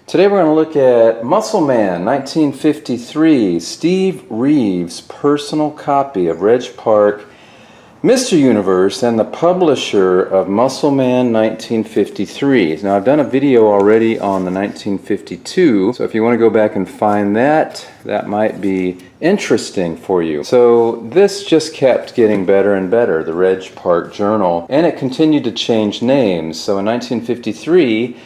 Today we're going to look at Muscleman 1953, Steve Reeves' personal copy of Reg Park, Mr. Universe, and the publisher of Muscleman 1953. Now I've done a video already on the 1952, so if you want to go back and find that, that might be interesting for you. So this just kept getting better and better, the Reg Park Journal, and it continued to change names. So in 1953,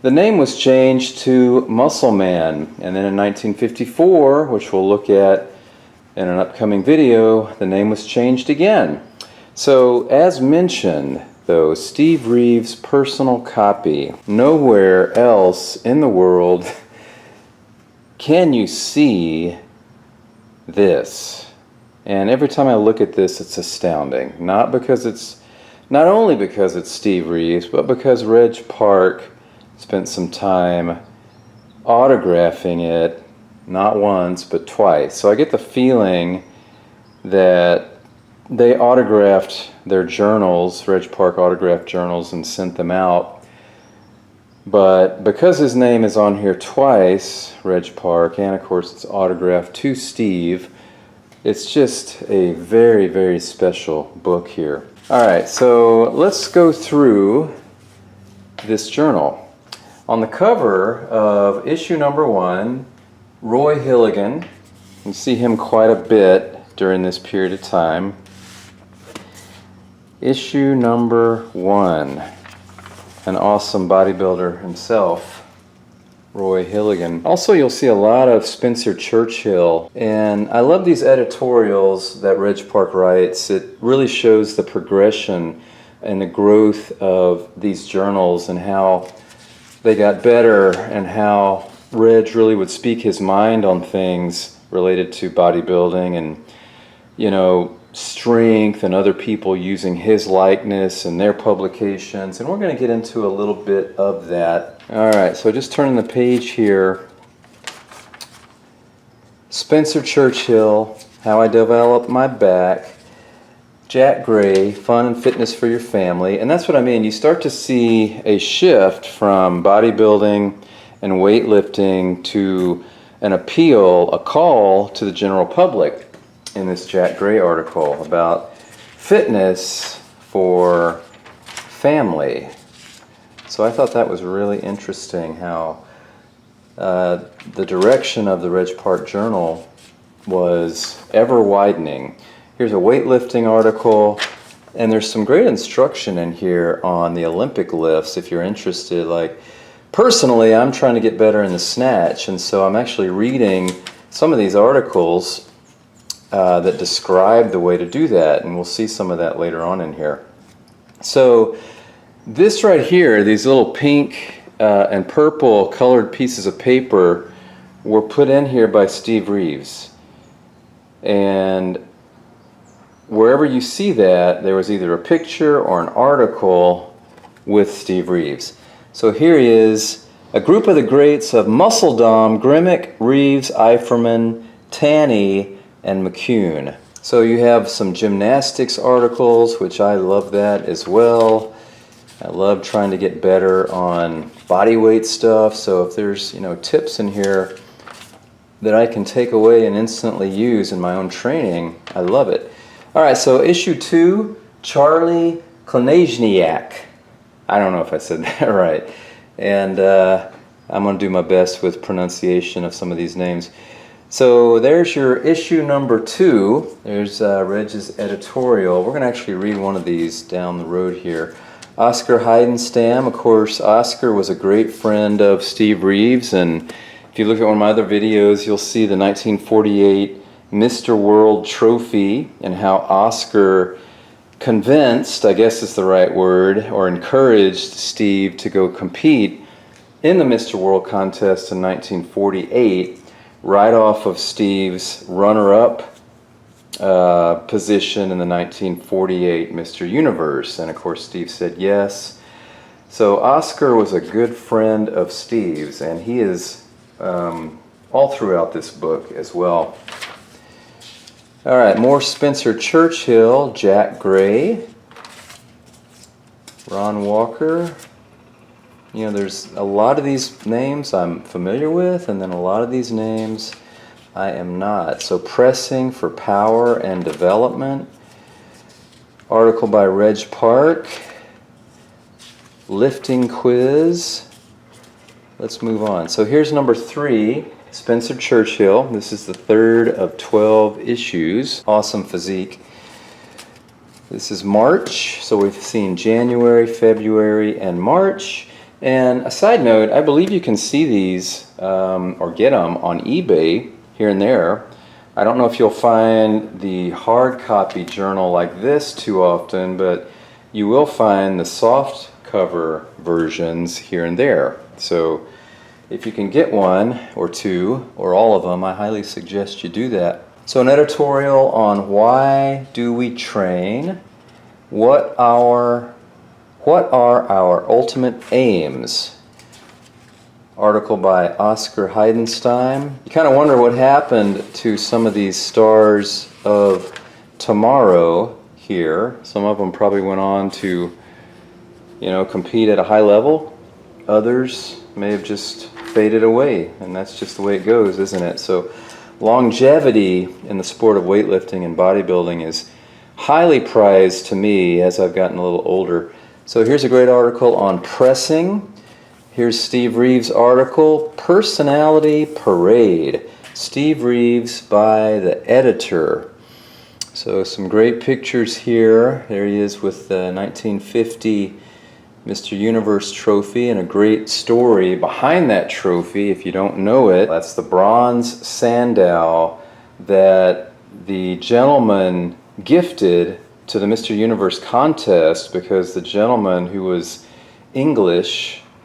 the name was changed to Muscleman, and then in 1954, which we'll look at in an upcoming video, the name was changed again. So, as mentioned, though, Steve Reeves' personal copy. Nowhere else in the world can you see this. And every time I look at this, it's astounding. Not only because it's Steve Reeves, but because Reg Park spent some time autographing it, not once, but twice. So I get the feeling that they autographed their journals, Reg Park autographed journals, and sent them out. But because his name is on here twice, Reg Park, and of course it's autographed to Steve, it's just a very, very special book here. Alright, so let's go through this journal. On the cover of issue number 1, Roy Hilligan, you see him quite a bit during this period of time. Issue number 1, an awesome bodybuilder himself, Roy Hilligan. Also, you'll see a lot of Spencer Churchill, and I love these editorials that Reg Park writes. It really shows the progression and the growth of these journals and how they got better, and how Reg really would speak his mind on things related to bodybuilding and, you know, strength, and other people using his likeness and their publications. And we're going to get into a little bit of that. Alright, so just turning the page here. Spencer Churchill, How I Developed My Back. Jack Gray, Fun and Fitness for Your Family. And that's what I mean. You start to see a shift from bodybuilding and weightlifting to an appeal, a call to the general public in this Jack Gray article about fitness for family. So I thought that was really interesting how the direction of the Reg Park Journal was ever widening. Here's a weightlifting article, and there's some great instruction in here on the Olympic lifts if you're interested. Like, personally, I'm trying to get better in the snatch, and so I'm actually reading some of these articles that describe the way to do that, and we'll see some of that later on in here. So this right here, these little pink and purple colored pieces of paper were put in here by Steve Reeves. And wherever you see that, there was either a picture or an article with Steve Reeves. So here he is, a group of the greats of Muscledom, Grimmick, Reeves, Eiferman, Tanny, and McCune. So you have some gymnastics articles, which I love that as well. I love trying to get better on body weight stuff. So if there's, you know, tips in here that I can take away and instantly use in my own training, I love it. Alright, so issue 2, Charlie Klonajniak. I don't know if I said that right. And I'm going to do my best with pronunciation of some of these names. So there's your issue number 2. There's Reg's editorial. We're going to actually read one of these down the road here. Oscar Heidenstam. Of course, Oscar was a great friend of Steve Reeves, and if you look at one of my other videos, you'll see the 1948 Mr. World Trophy and how Oscar convinced, I guess is the right word, or encouraged Steve to go compete in the Mr. World contest in 1948, right off of Steve's runner-up position in the 1948 Mr. Universe. And of course Steve said yes. So Oscar was a good friend of Steve's, and he is all throughout this book as well. Alright, more Spencer Churchill, Jack Gray, Ron Walker, You know, there's a lot of these names I'm familiar with, and then a lot of these names I am not. So Pressing for Power and Development, article by Reg Park, Lifting Quiz. Let's move on. So here's number 3, Spencer Churchill. This is the 3rd of 12 issues. Awesome physique. This is March, so we've seen January, February, and March. And a side note, I believe you can see these or get them on eBay here and there. I don't know if you'll find the hard copy journal like this too often, but you will find the soft cover versions here and there. So if you can get one or two or all of them, I highly suggest you do that. So an editorial on why do we train, what are our ultimate aims? Article by Oscar Heidenstein. You kind of wonder what happened to some of these stars of tomorrow here. Some of them probably went on to, you know, compete at a high level. Others may have just faded away, and that's just the way it goes, isn't it? So longevity in the sport of weightlifting and bodybuilding is highly prized to me as I've gotten a little older. So here's a great article on pressing. Here's Steve Reeves' article, Personality Parade. Steve Reeves by the editor. So some great pictures here. There he is with the 1950 Mr. Universe trophy, and a great story behind that trophy if you don't know it. That's the bronze sandal that the gentleman gifted to the Mr. Universe contest because the gentleman, who was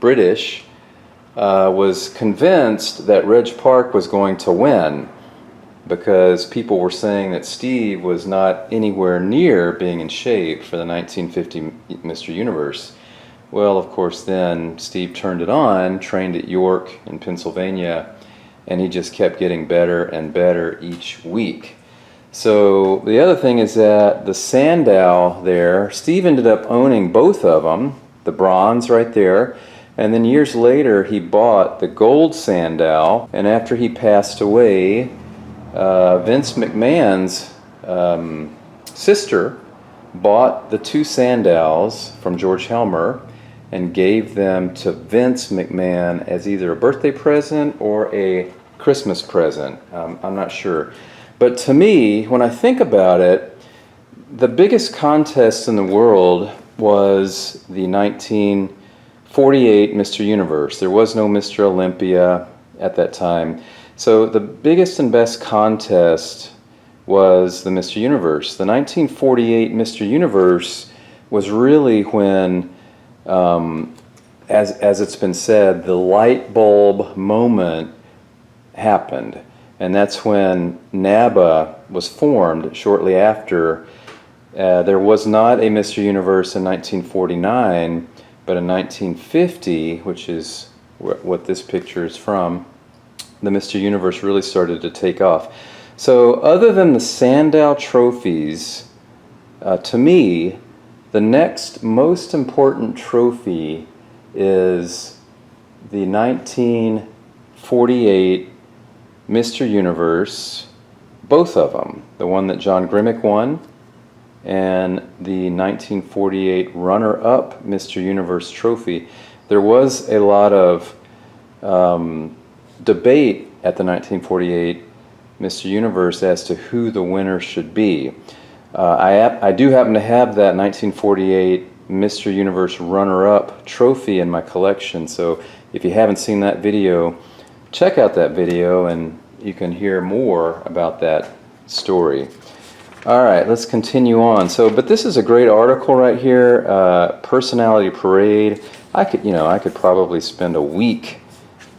British, was convinced that Reg Park was going to win because people were saying that Steve was not anywhere near being in shape for the 1950 Mr. Universe. Well, of course, then Steve turned it on, trained at York in Pennsylvania, and he just kept getting better and better each week. So the other thing is that the sandal there, Steve ended up owning both of them, the bronze right there, and then years later he bought the gold sandal, and after he passed away, Vince McMahon's sister bought the 2 sandals from George Helmer and gave them to Vince McMahon as either a birthday present or a Christmas present. I'm not sure. But to me, when I think about it, the biggest contest in the world was the 1948 Mr. Universe. There was no Mr. Olympia at that time. So the biggest and best contest was the Mr. Universe. The 1948 Mr. Universe was really when, as it's been said, the light bulb moment happened. And that's when NABA was formed shortly after. There was not a Mr. Universe in 1949, but in 1950, which is what this picture is from, the Mr. Universe really started to take off. So other than the Sandal trophies, to me, the next most important trophy is the 1948 Mr. Universe, both of them. The one that John Grimmick won and the 1948 runner-up Mr. Universe trophy. There was a lot of debate at the 1948 Mr. Universe as to who the winner should be. I do happen to have that 1948 Mr. Universe runner-up trophy in my collection, so if you haven't seen that video, check out that video and you can hear more about that story. All right, let's continue on. But this is a great article right here, Personality Parade. I could probably spend a week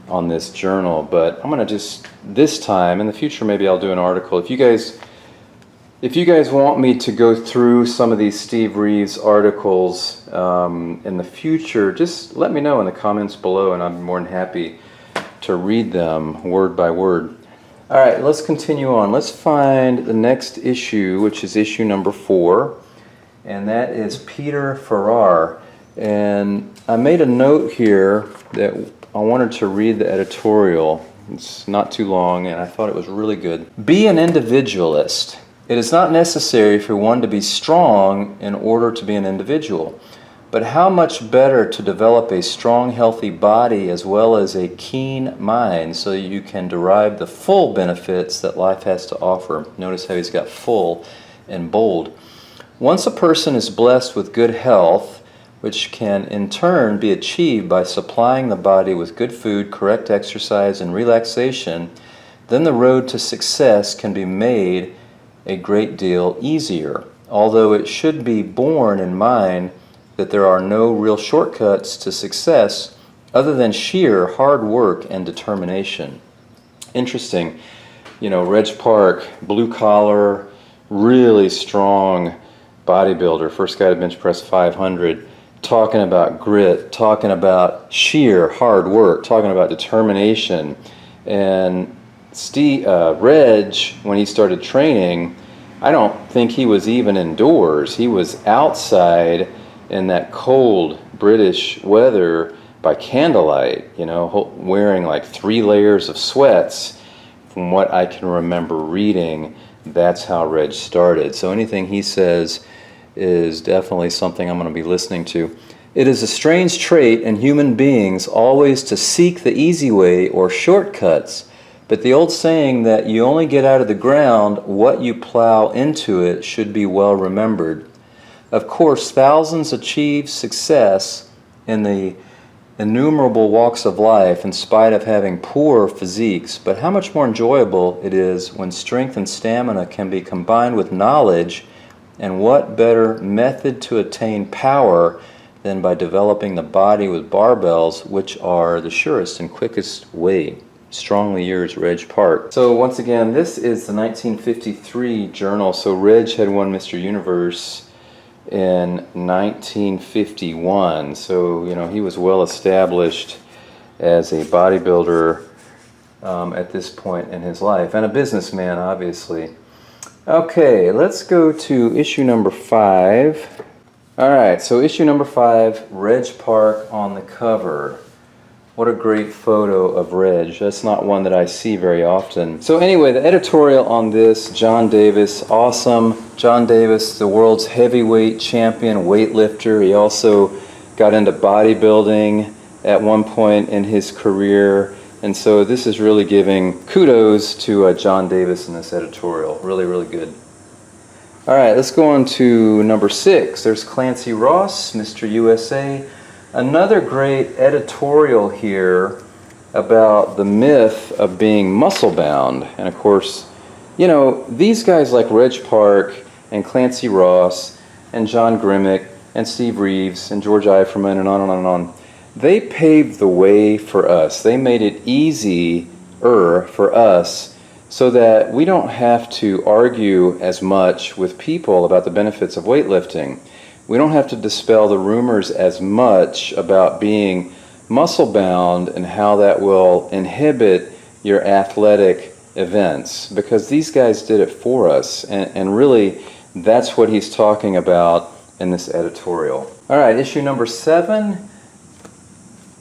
on this journal, but I'm gonna just, this time, in the future maybe I'll do an article. If you guys want me to go through some of these Steve Reeves articles in the future, just let me know in the comments below and I'm more than happy to read them word by word. All right, let's continue on. Let's find the next issue, which is issue number 4, and that is Peter Farrar. And I made a note here that I wanted to read the editorial. It's not too long, and I thought it was really good. Be an individualist. It is not necessary for one to be strong in order to be an individual. But how much better to develop a strong, healthy body as well as a keen mind so you can derive the full benefits that life has to offer. Notice how he's got full in bold. Once a person is blessed with good health, which can in turn be achieved by supplying the body with good food, correct exercise, and relaxation, then the road to success can be made a great deal easier. Although it should be borne in mind that there are no real shortcuts to success other than sheer hard work and determination. Interesting. You know, Reg Park, blue collar, really strong bodybuilder, first guy to bench press 500, talking about grit, talking about sheer hard work, talking about determination. And Reg, when he started training, I don't think he was even indoors. He was outside in that cold British weather by candlelight, you know, wearing like 3 layers of sweats. From what I can remember reading, that's how Reg started. So anything he says is definitely something I'm going to be listening to. It is a strange trait in human beings always to seek the easy way or shortcuts, but the old saying that you only get out of the ground what you plow into it should be well remembered. Of course, thousands achieve success in the innumerable walks of life in spite of having poor physiques, but how much more enjoyable it is when strength and stamina can be combined with knowledge, and what better method to attain power than by developing the body with barbells, which are the surest and quickest way. Strongly yours, Reg Park. So once again, this is the 1953 journal. So Reg had won Mr. Universe in 1951, so you know he was well established as a bodybuilder at this point in his life, and a businessman, obviously. Okay, let's go to issue number 5. All right, so issue number 5, Reg Park on the cover. What a great photo of Reg. That's not one that I see very often. So anyway, the editorial on this, John Davis, awesome. John Davis, the world's heavyweight champion weightlifter. He also got into bodybuilding at one point in his career. And so this is really giving kudos to John Davis in this editorial. Really, really good. All right, let's go on to number 6. There's Clancy Ross, Mr. USA. Another great editorial here about the myth of being muscle bound. And of course, you know, these guys like Reg Park and Clancy Ross and John Grimmick and Steve Reeves and George Eiferman and on and on and on, they paved the way for us. They made it easier for us so that we don't have to argue as much with people about the benefits of weightlifting. We don't have to dispel the rumors as much about being muscle bound and how that will inhibit your athletic events, because these guys did it for us, and really that's what he's talking about in this editorial. All right, issue number 7,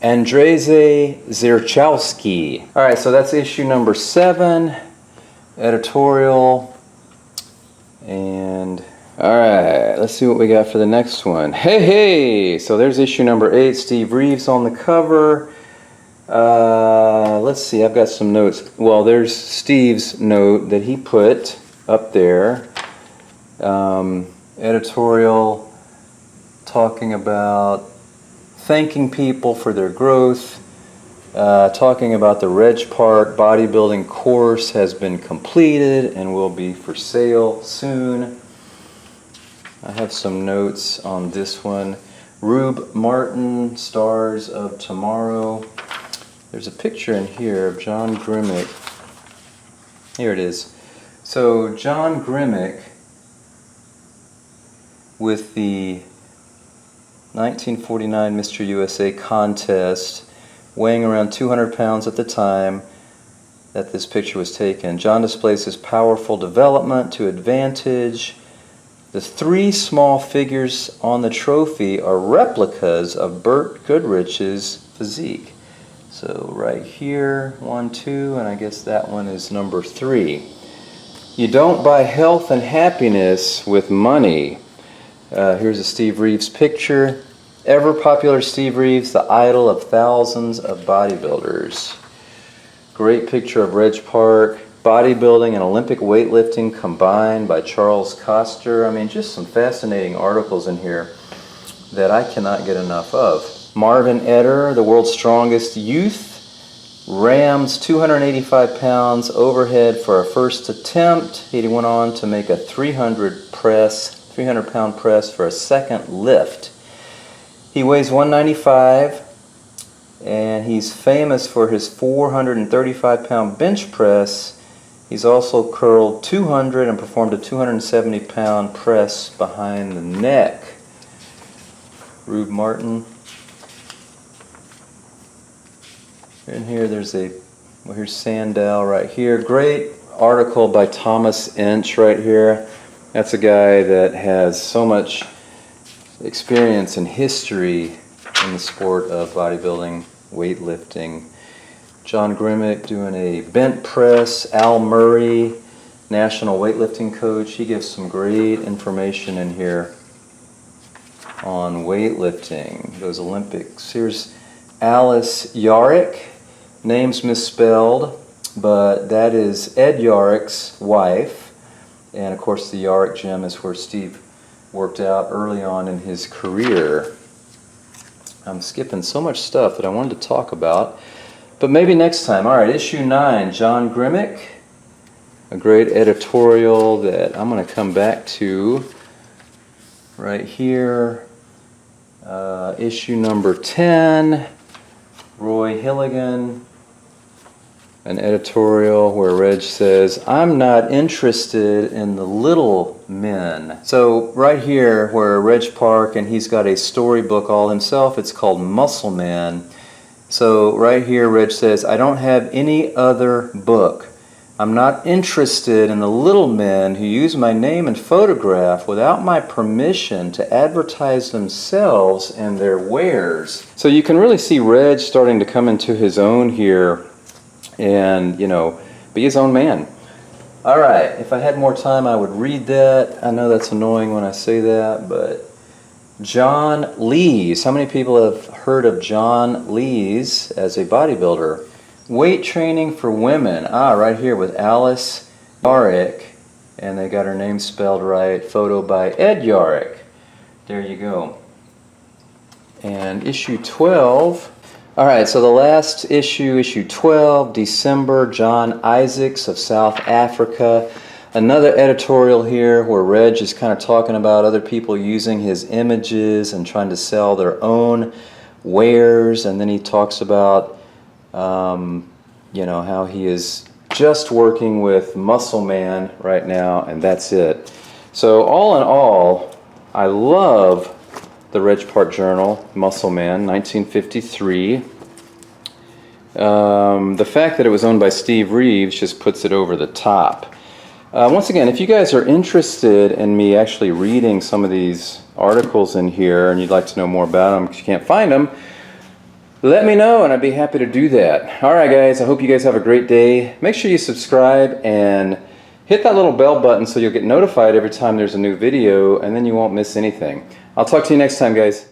Andrzej Zierchowski. All right, so that's issue number 7, editorial. And all right, let's see what we got for the next one. Hey, so there's issue number 8, Steve Reeves on the cover. Let's see, I've got some notes. Well, there's Steve's note that he put up there. Editorial talking about thanking people for their growth, talking about the Reg Park bodybuilding course has been completed and will be for sale soon. I have some notes on this one. Rube Martin, Stars of Tomorrow. There's a picture in here of John Grimmick. Here it is. So John Grimmick with the 1949 Mr. USA contest, weighing around 200 pounds at the time that this picture was taken. John displays his powerful development to advantage The 3 small figures on the trophy are replicas of Burt Goodrich's physique. So right here, 1, 2, and I guess that one is number 3. You don't buy health and happiness with money. Here's a Steve Reeves picture. Ever popular Steve Reeves, the idol of thousands of bodybuilders. Great picture of Reg Park. Bodybuilding and Olympic weightlifting combined by Charles Koster. I mean, just some fascinating articles in here that I cannot get enough of. Marvin Eder, the world's strongest youth, rams 285 pounds overhead for a first attempt. He went on to make a 300-pound press for a second lift. He weighs 195. And he's famous for his 435-pound bench press. He's also curled 200 and performed a 270-pound press behind the neck. Rube Martin. And here there's here's Sandow right here. Great article by Thomas Inch right here. That's a guy that has so much experience and history in the sport of bodybuilding, weightlifting. John Grimmick doing a bent press. Al Murray, national weightlifting coach. He gives some great information in here on weightlifting, those Olympics. Here's Alice Yarick. Name's misspelled, but that is Ed Yarick's wife. And of course the Yarick gym is where Steve worked out early on in his career. I'm skipping so much stuff that I wanted to talk about, but maybe next time. All right, issue 9, John Grimmick, a great editorial that I'm going to come back to right here. Issue number 10, Roy Hilligan, an editorial where Reg says, I'm not interested in the little men. So right here where Reg Park, and he's got a storybook all himself, it's called Muscleman. So right here Reg says, I don't have any other book. I'm not interested in the little men who use my name and photograph without my permission to advertise themselves and their wares. So you can really see Reg starting to come into his own here and, be his own man. All right, if I had more time, I would read that. I know that's annoying when I say that, but John Lees. How many people have heard of John Lees as a bodybuilder? Weight training for women. Right here with Alice Yarick, and they got her name spelled right. Photo by Ed Yarick. There you go. And issue 12. All right, so the last issue, issue 12, December, John Isaacs of South Africa. Another editorial here where Reg is kind of talking about other people using his images and trying to sell their own wares. And then he talks about, how he is just working with Muscleman right now, and that's it. So all in all, I love the Reg Park Journal, Muscleman, 1953. The fact that it was owned by Steve Reeves just puts it over the top. Once again, if you guys are interested in me actually reading some of these articles in here and you'd like to know more about them because you can't find them, let me know and I'd be happy to do that. Alright guys, I hope you guys have a great day. Make sure you subscribe and hit that little bell button so you'll get notified every time there's a new video, and then you won't miss anything. I'll talk to you next time, guys.